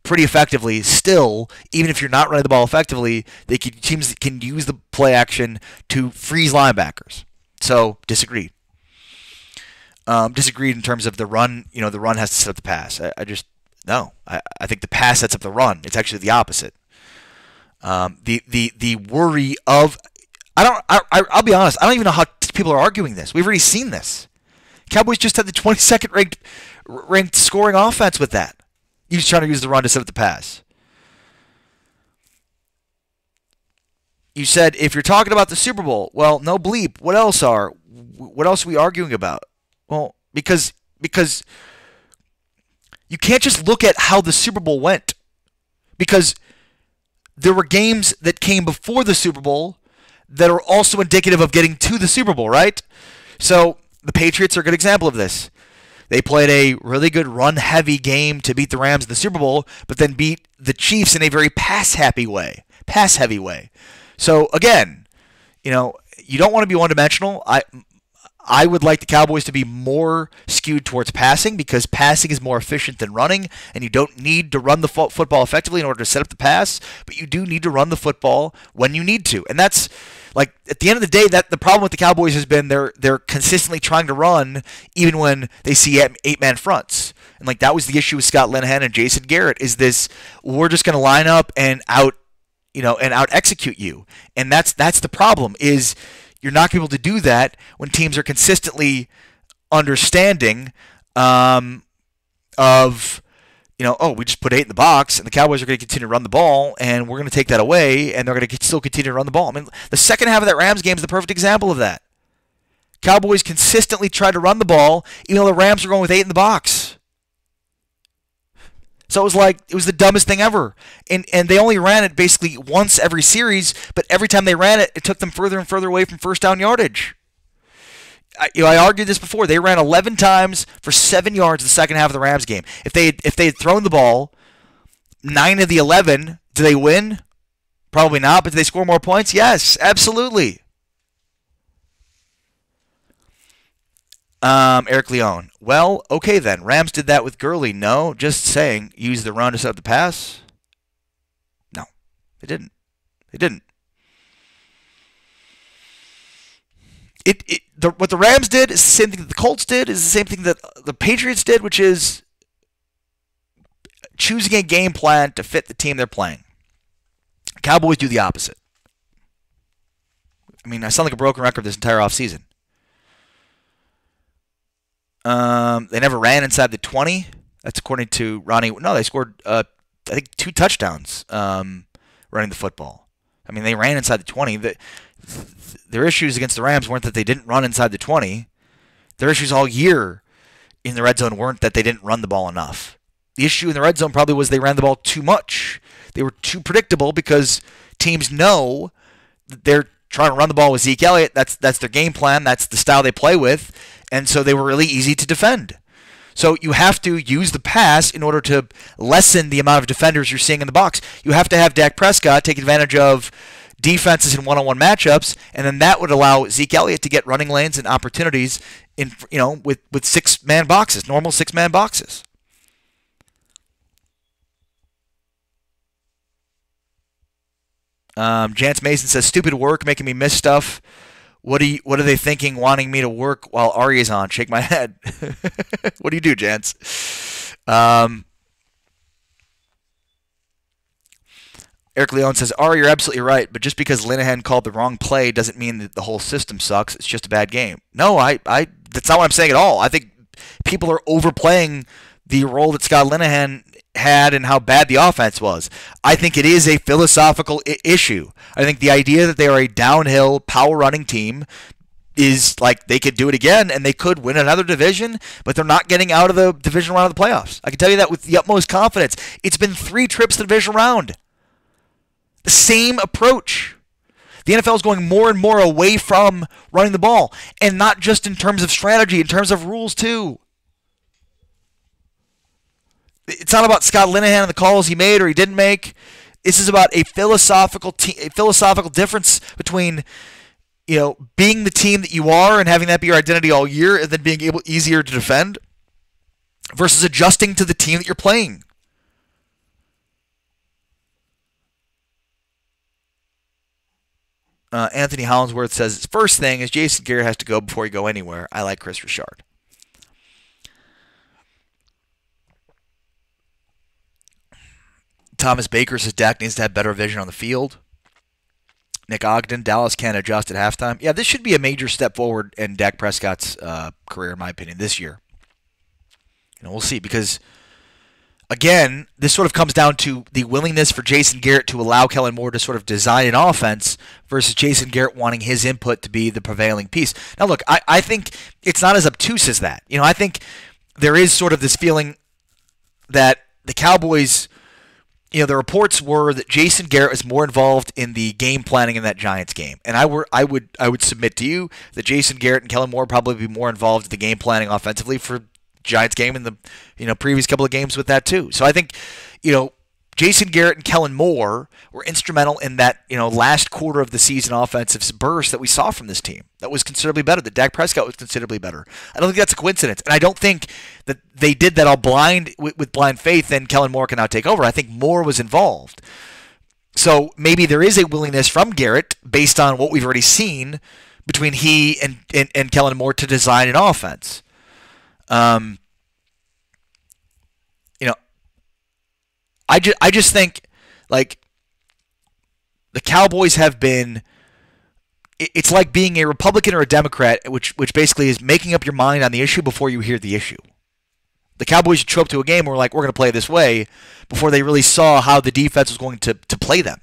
pretty effectively still. Even if you're not running the ball effectively, teams can use the play action to freeze linebackers. So, disagreed. Disagreed in terms of the run. The run has to set up the pass. I think the pass sets up the run. It's actually the opposite. The worry of I'll be honest. I don't even know how people are arguing this. We've already seen this. Cowboys just had the 22nd ranked scoring offense with that. He's trying to use the run to set up the pass. You said if you're talking about the Super Bowl, well, no bleep. What else are we arguing about? Well, because you can't just look at how the Super Bowl went. Because there were games that came before the Super Bowl that are also indicative of getting to the Super Bowl, right? So the Patriots are a good example of this. They played a really good run-heavy game to beat the Rams in the Super Bowl, but then beat the Chiefs in a very pass-heavy way. So again, you don't want to be one-dimensional. I would like the Cowboys to be more skewed towards passing because passing is more efficient than running, and you don't need to run the football effectively in order to set up the pass, but you do need to run the football when you need to. And that's, like, at the end of the day, that the problem with the Cowboys has been they're consistently trying to run even when they see eight-man fronts. And, like, that was the issue with Scott Linehan and Jason Garrett, is this, we're just going to line up and out-execute you. And that's the problem, is you're not going to be able to do that when teams are consistently understanding we just put 8 in the box, and the Cowboys are going to continue to run the ball, and we're going to take that away, and they're going to still continue to run the ball. I mean, the second half of that Rams game is the perfect example of that. Cowboys consistently tried to run the ball, even though the Rams were going with 8 in the box. So it was the dumbest thing ever. And they only ran it basically once every series, but every time they ran it, it took them further and further away from first down yardage. I argued this before. They ran 11 times for 7 yards in the second half of the Rams game. If they had thrown the ball 9 of the 11, do they win? Probably not, but do they score more points? Yes, absolutely. Eric Leone. Well, okay then. Rams did that with Gurley. No, just saying, use the run to set up the pass. No, they didn't. What the Rams did is the same thing that the Colts did, is the same thing that the Patriots did, which is choosing a game plan to fit the team they're playing. Cowboys do the opposite. I mean, I sound like a broken record this entire offseason. They never ran inside the 20. That's according to Ronnie. No, they scored, I think, 2 touchdowns running the football. I mean, they ran inside the 20. Their issues against the Rams weren't that they didn't run inside the 20. Their issues all year in the red zone weren't that they didn't run the ball enough. The issue in the red zone probably was they ran the ball too much. They were too predictable because teams know that they're trying to run the ball with Zeke Elliott. That's their game plan. That's the style they play with. And so they were really easy to defend. So you have to use the pass in order to lessen the amount of defenders you're seeing in the box. You have to have Dak Prescott take advantage of defenses in one-on-one matchups, and then that would allow Zeke Elliott to get running lanes and opportunities in with six-man boxes, normal six-man boxes. Jance Mason says, "Stupid work, making me miss stuff. What are they thinking, wanting me to work while Ari is on?" Shake my head. What do you do, Jance? Eric Leone says, "Ari, you're absolutely right, but just because Linehan called the wrong play doesn't mean that the whole system sucks. It's just a bad game." No, that's not what I'm saying at all. I think people are overplaying the role that Scott Linehan had and how bad the offense was. I think it is a philosophical issue. I think the idea that they are a downhill power running team is like they could do it again and they could win another division, but they're not getting out of the division round of the playoffs. I can tell you that with the utmost confidence. It's been 3 trips to the division round. The same approach. The NFL is going more and more away from running the ball, and not just in terms of strategy, in terms of rules too. It's not about Scott Linehan and the calls he made or he didn't make. This is about a philosophical difference between being the team that you are and having that be your identity all year, and then being easier to defend, versus adjusting to the team that you're playing. Anthony Hollingsworth says, "First thing is Jason Garrett has to go before you go anywhere. I like Chris Richard." Thomas Baker says Dak needs to have better vision on the field. Nick Ogden, Dallas can't adjust at halftime. Yeah, this should be a major step forward in Dak Prescott's career, in my opinion, this year. We'll see, because, again, this sort of comes down to the willingness for Jason Garrett to allow Kellen Moore to sort of design an offense versus Jason Garrett wanting his input to be the prevailing piece. Now, look, I think it's not as obtuse as that. I think there is sort of this feeling that the Cowboys, the reports were that Jason Garrett was more involved in the game planning in that Giants game. And I would submit to you that Jason Garrett and Kellen Moore probably be more involved in the game planning offensively for Giants game and the previous couple of games with that too. So I think Jason Garrett and Kellen Moore were instrumental in that last quarter of the season offensive burst that we saw from this team. That was considerably better. That Dak Prescott was considerably better. I don't think that's a coincidence, and I don't think that they did that all blind with blind faith. And Kellen Moore can now take over. I think Moore was involved. So maybe there is a willingness from Garrett based on what we've already seen between he and Kellen Moore to design an offense. I just think, like, the Cowboys have been, it's like being a Republican or a Democrat, which basically is making up your mind on the issue before you hear the issue. The Cowboys show up to a game where, like, we're going to play this way before they really saw how the defense was going to play them.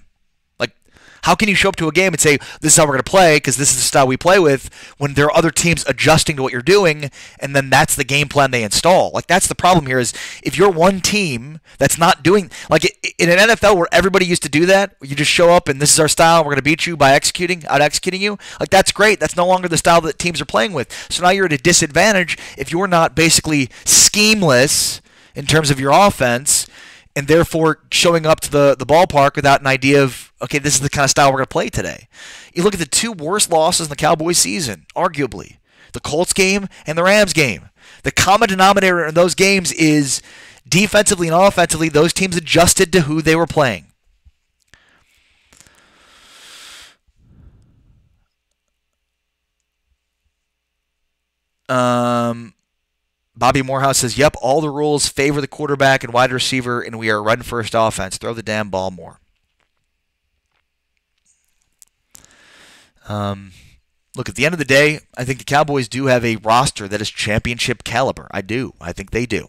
How can you show up to a game and say, this is how we're going to play because this is the style we play with, when there are other teams adjusting to what you're doing, and then that's the game plan they install? Like, that's the problem here, is if you're one team that's not doing, like in an NFL where everybody used to do that, you just show up and this is our style, we're going to beat you by out-executing you, like, that's great. That's no longer the style that teams are playing with. So now you're at a disadvantage if you're not basically schemeless in terms of your offense, and therefore showing up to the ballpark without an idea of, okay, this is the kind of style we're going to play today. You look at the 2 worst losses in the Cowboys season, arguably, the Colts game and the Rams game. The common denominator in those games is defensively and offensively, those teams adjusted to who they were playing. Bobby Morehouse says, yep, all the rules favor the quarterback and wide receiver, and we are a run-first offense. Throw the damn ball more. Look, at the end of the day, I think the Cowboys do have a roster that is championship caliber. I do. I think they do.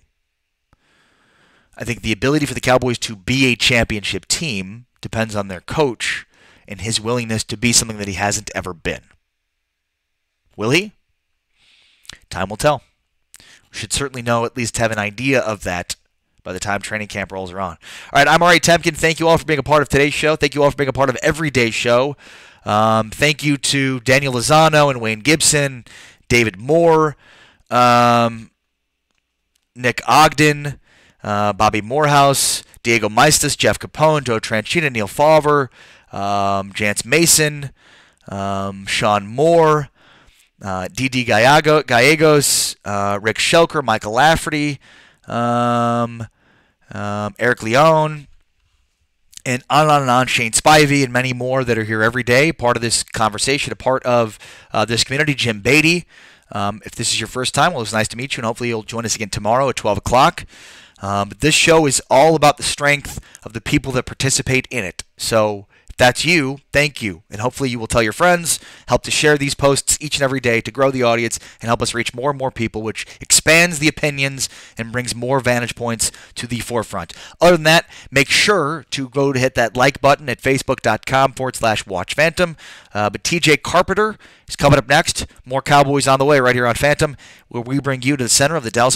I think the ability for the Cowboys to be a championship team depends on their coach and his willingness to be something that he hasn't ever been. Will he? Time will tell. Should certainly know, at least have an idea of that by the time training camp rolls around. All right, I'm Ari Temkin. Thank you all for being a part of today's show. Thank you all for being a part of every day's show. Thank you to Daniel Lozano and Wayne Gibson, David Moore, Nick Ogden, Bobby Morehouse, Diego Maestas, Jeff Capone, Joe Tranchina, Neil Favre, Jance Mason, Sean Moore, D.D. Gallegos, Rick Shelker, Michael Lafferty, Eric Leone, and on and on, Shane Spivey, and many more that are here every day, part of this conversation, a part of this community. Jim Beatty. If this is your first time, well, it was nice to meet you, and hopefully you'll join us again tomorrow at 12 o'clock. But this show is all about the strength of the people that participate in it. So if that's you, thank you. And hopefully you will tell your friends, help to share these posts each and every day to grow the audience and help us reach more and more people, which expands the opinions and brings more vantage points to the forefront. Other than that, make sure to go to hit that like button at facebook.com/watchphantom. But TJ Carpenter is coming up next. More Cowboys on the way right here on Phantom, where we bring you to the center of the Dallas